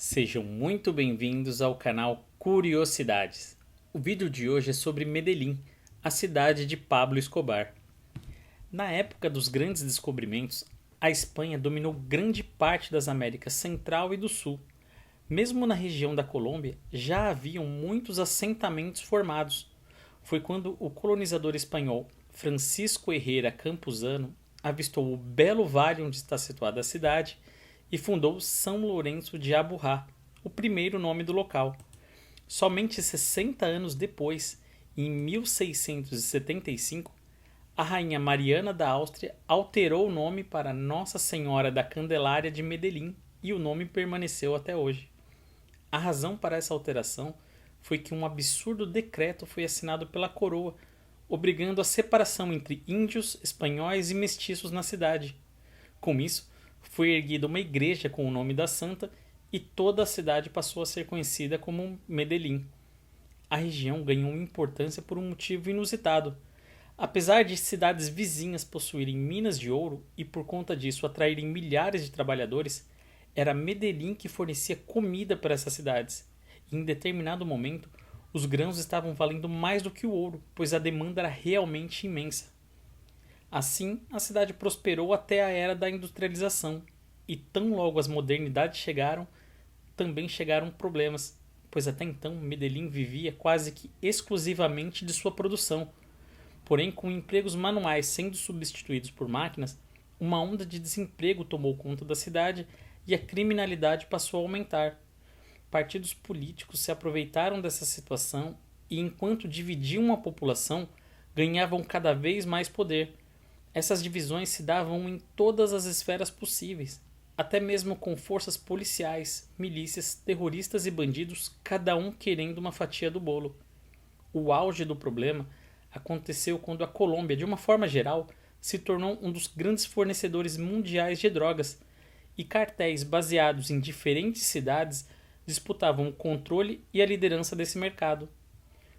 Sejam muito bem-vindos ao canal Curiosidades. O vídeo de hoje é sobre Medellín, a cidade de Pablo Escobar. Na época dos grandes descobrimentos, a Espanha dominou grande parte das Américas Central e do Sul. Mesmo na região da Colômbia, já haviam muitos assentamentos formados. Foi quando o colonizador espanhol Francisco Herrera Campuzano avistou o belo vale onde está situada a cidade e fundou São Lourenço de Aburrá, o primeiro nome do local. Somente 60 anos depois, em 1675, a rainha Mariana da Áustria alterou o nome para Nossa Senhora da Candelária de Medellín e o nome permaneceu até hoje. A razão para essa alteração foi que um absurdo decreto foi assinado pela coroa, obrigando a separação entre índios, espanhóis e mestiços na cidade. Com isso, foi erguida uma igreja com o nome da santa e toda a cidade passou a ser conhecida como Medellín. A região ganhou importância por um motivo inusitado. Apesar de cidades vizinhas possuírem minas de ouro e por conta disso atraírem milhares de trabalhadores, era Medellín que fornecia comida para essas cidades. E em determinado momento, os grãos estavam valendo mais do que o ouro, pois a demanda era realmente imensa. Assim, a cidade prosperou até a era da industrialização, e tão logo as modernidades chegaram, também chegaram problemas, pois até então Medellín vivia quase que exclusivamente de sua produção. Porém, com empregos manuais sendo substituídos por máquinas, uma onda de desemprego tomou conta da cidade e a criminalidade passou a aumentar. Partidos políticos se aproveitaram dessa situação e, enquanto dividiam a população, ganhavam cada vez mais poder. Essas divisões se davam em todas as esferas possíveis, até mesmo com forças policiais, milícias, terroristas e bandidos, cada um querendo uma fatia do bolo. O auge do problema aconteceu quando a Colômbia, de uma forma geral, se tornou um dos grandes fornecedores mundiais de drogas, e cartéis baseados em diferentes cidades disputavam o controle e a liderança desse mercado.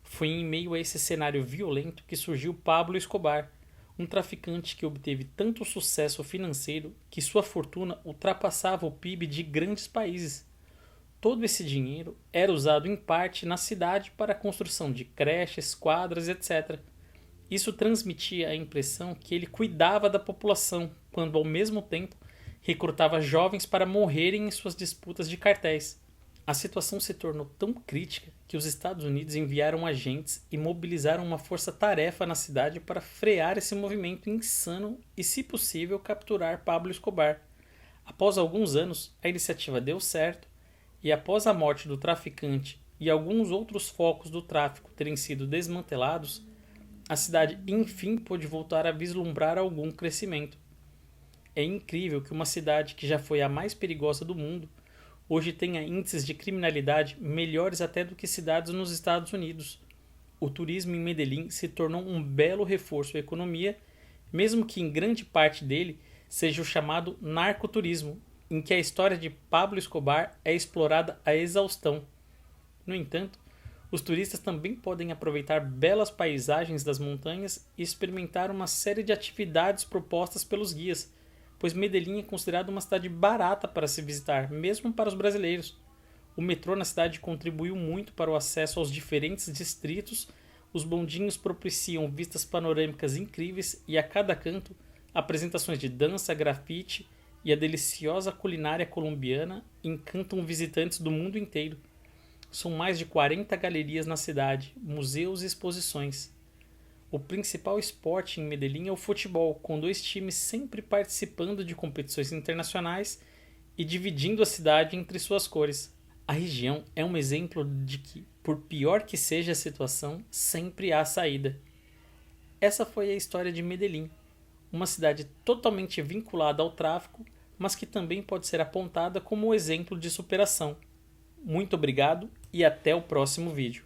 Foi em meio a esse cenário violento que surgiu Pablo Escobar, um traficante que obteve tanto sucesso financeiro que sua fortuna ultrapassava o PIB de grandes países. Todo esse dinheiro era usado em parte na cidade para a construção de creches, quadras, etc. Isso transmitia a impressão que ele cuidava da população, quando ao mesmo tempo recrutava jovens para morrerem em suas disputas de cartéis. A situação se tornou tão crítica que os Estados Unidos enviaram agentes e mobilizaram uma força-tarefa na cidade para frear esse movimento insano e, se possível, capturar Pablo Escobar. Após alguns anos, a iniciativa deu certo e, após a morte do traficante e alguns outros focos do tráfico terem sido desmantelados, a cidade enfim pôde voltar a vislumbrar algum crescimento. É incrível que uma cidade que já foi a mais perigosa do mundo hoje tenha índices de criminalidade melhores até do que cidades nos Estados Unidos. O turismo em Medellín se tornou um belo reforço à economia, mesmo que em grande parte dele seja o chamado narcoturismo, em que a história de Pablo Escobar é explorada à exaustão. No entanto, os turistas também podem aproveitar belas paisagens das montanhas e experimentar uma série de atividades propostas pelos guias, pois Medellín é considerada uma cidade barata para se visitar, mesmo para os brasileiros. O metrô na cidade contribuiu muito para o acesso aos diferentes distritos, os bondinhos propiciam vistas panorâmicas incríveis e a cada canto, apresentações de dança, grafite e a deliciosa culinária colombiana encantam visitantes do mundo inteiro. São mais de 40 galerias na cidade, museus e exposições. O principal esporte em Medellín é o futebol, com 2 times sempre participando de competições internacionais e dividindo a cidade entre suas cores. A região é um exemplo de que, por pior que seja a situação, sempre há saída. Essa foi a história de Medellín, uma cidade totalmente vinculada ao tráfico, mas que também pode ser apontada como um exemplo de superação. Muito obrigado e até o próximo vídeo.